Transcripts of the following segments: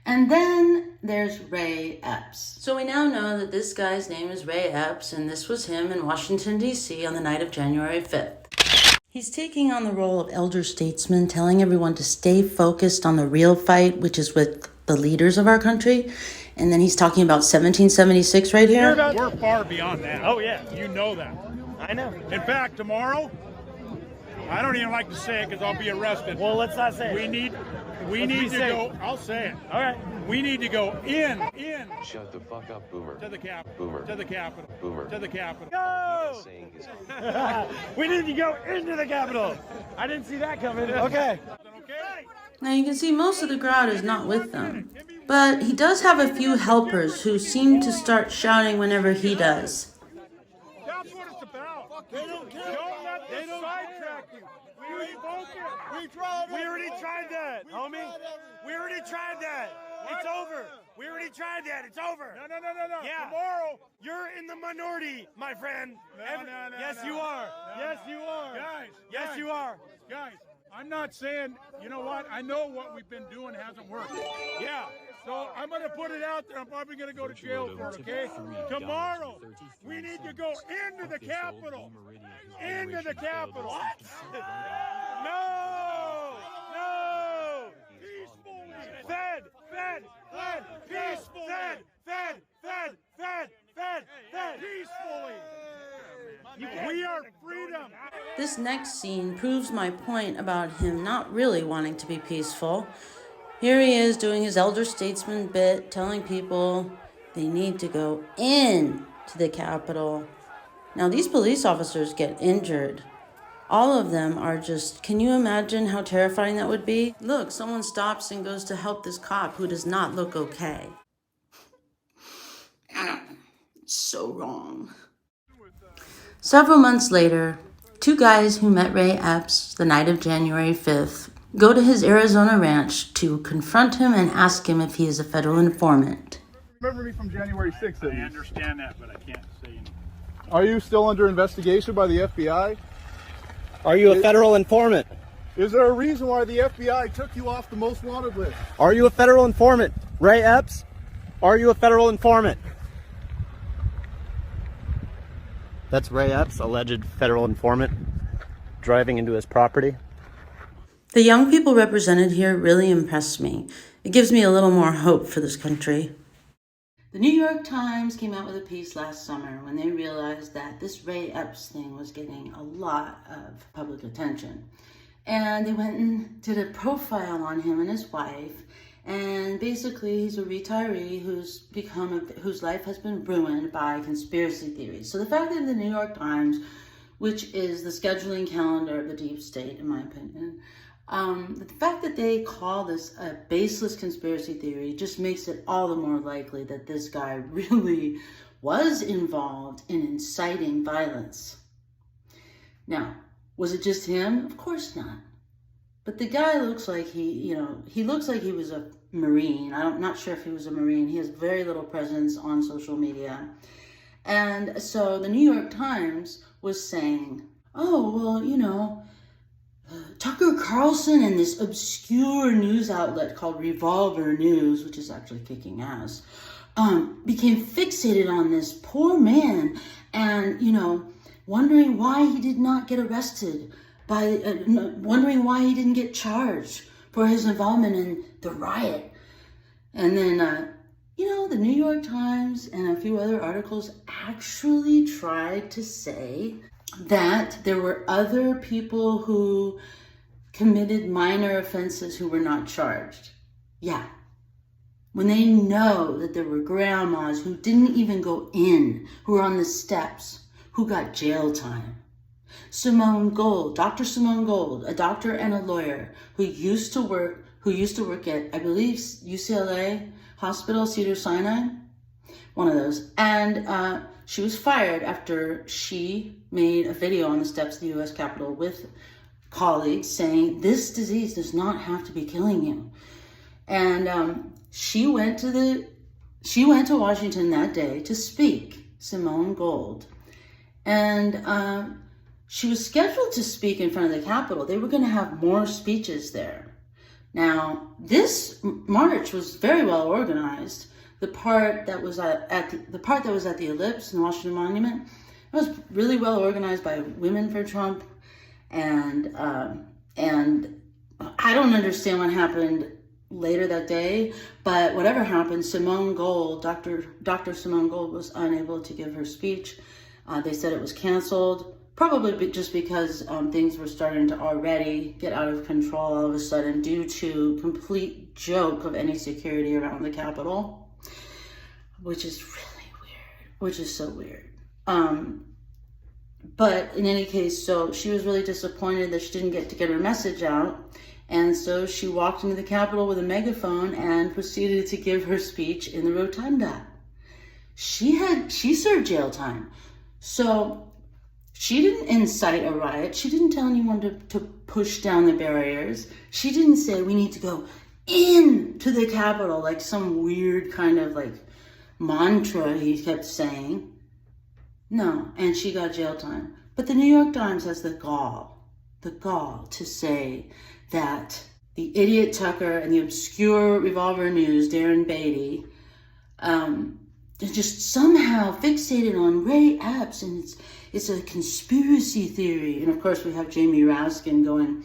And then there's Ray Epps. So we now know that this guy's name is Ray Epps, and this was him in Washington, D.C. on the night of January 5th. He's taking on the role of elder statesman, telling everyone to stay focused on the real fight, which is with the leaders of our country. And then he's talking about 1776 right here. We're far beyond that. Oh, yeah. You know that. I know. In fact, tomorrow, I don't even like to say it because I'll be arrested. Well, let's not say it. We need to go. I'll say it. All right. We need to go in. Shut the fuck up, boomer. To the Capitol. Boomer. To the Capitol. Boomer. To the Capitol. Go! Saying his We need to go into the Capitol. I didn't see that coming. Okay. Now you can see most of the crowd is not with them, but he does have a few helpers who seem to start shouting whenever he does. That's what it's about. They don't care. Don't let them sidetrack you. We already tried that, homie. We already tried that. It's over. We already tried that. It's over. No. Yeah. Tomorrow. You're in the minority, my friend. Yes, you are. Yes, you are. Yes, you are. Guys, I'm not saying, you know what? I know what we've been doing hasn't worked. Yeah. So I'm going to put it out there. I'm probably going to go to jail for it, okay? Tomorrow, we need to go into the Capitol. Into the Capitol. What? No. Peacefully. Fed. Peacefully. Fed. Peacefully. We are freedom. This next scene proves my point about him not really wanting to be peaceful. Here he is doing his elder statesman bit, telling people they need to go in to the Capitol. Now these police officers get injured. All of them are just, can you imagine how terrifying that would be? Look, someone stops and goes to help this cop who does not look okay. It's so wrong. Several months later, two guys who met Ray Epps the night of January 5th go to his Arizona ranch to confront him and ask him if he is a federal informant. Remember me from January 6th, I understand that, but I can't say anything. Are you still under investigation by the FBI? Are you a federal informant? Is there a reason why the FBI took you off the most wanted list? Are you a federal informant? Ray Epps? Are you a federal informant? That's Ray Epps, alleged federal informant, driving into his property. The young people represented here really impressed me. It gives me a little more hope for this country. The New York Times came out with a piece last summer when they realized that this Ray Epps thing was getting a lot of public attention. And they went and did a profile on him and his wife. And basically, he's a retiree whose life has been ruined by conspiracy theories. So the fact that the New York Times, which is the scheduling calendar of the deep state, in my opinion, the fact that they call this a baseless conspiracy theory just makes it all the more likely that this guy really was involved in inciting violence. Now, was it just him? Of course not. But the guy looks like he looks like he was a Marine. I'm not sure if he was a Marine. He has very little presence on social media. And so the New York Times was saying, oh, well, Tucker Carlson and this obscure news outlet called Revolver News, which is actually kicking ass, became fixated on this poor man and, wondering why he did not get arrested, wondering why he didn't get charged for his involvement in the riot. And then, the New York Times and a few other articles actually tried to say that there were other people who committed minor offenses who were not charged. Yeah. When they know that there were grandmas who didn't even go in, who were on the steps, who got jail time. Dr. Simone Gold, a doctor and a lawyer who used to work at, I believe, UCLA Hospital, Cedars-Sinai, one of those. And she was fired after she made a video on the steps of the U.S. Capitol with colleagues saying, this disease does not have to be killing you. And she went to Washington that day to speak, Simone Gold. And she was scheduled to speak in front of the Capitol. They were going to have more speeches there. Now, this march was very well organized. The part that was at the Ellipse in the Washington Monument, it was really well organized by Women for Trump, and I don't understand what happened later that day, but whatever happened, Dr. Simone Gold was unable to give her speech. They said it was canceled, probably just because things were starting to already get out of control all of a sudden due to complete joke of any security around the Capitol, which is really weird, which is so weird. But in any case, so she was really disappointed that she didn't get to get her message out. And so she walked into the Capitol with a megaphone and proceeded to give her speech in the rotunda. She served jail time. So she didn't incite a riot. She didn't tell anyone to push down the barriers. She didn't say we need to go into the Capitol like some weird kind of like mantra he kept saying. No, and she got jail time. But the New York Times has the gall to say that the idiot Tucker and the obscure Revolver News, Darren Beatty, just somehow fixated on Ray Epps, and it's a conspiracy theory. And of course we have Jamie Raskin going,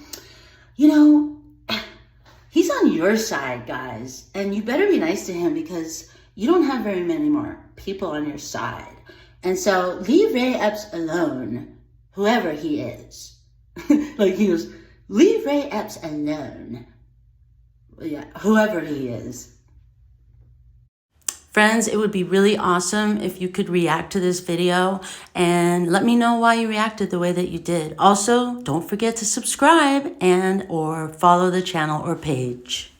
he's on your side, guys, and you better be nice to him because you don't have very many more people on your side. And so leave Ray Epps alone, whoever he is. Like he goes, leave Ray Epps alone. Yeah, whoever he is. Friends, it would be really awesome if you could react to this video and let me know why you reacted the way that you did. Also, don't forget to subscribe and or follow the channel or page.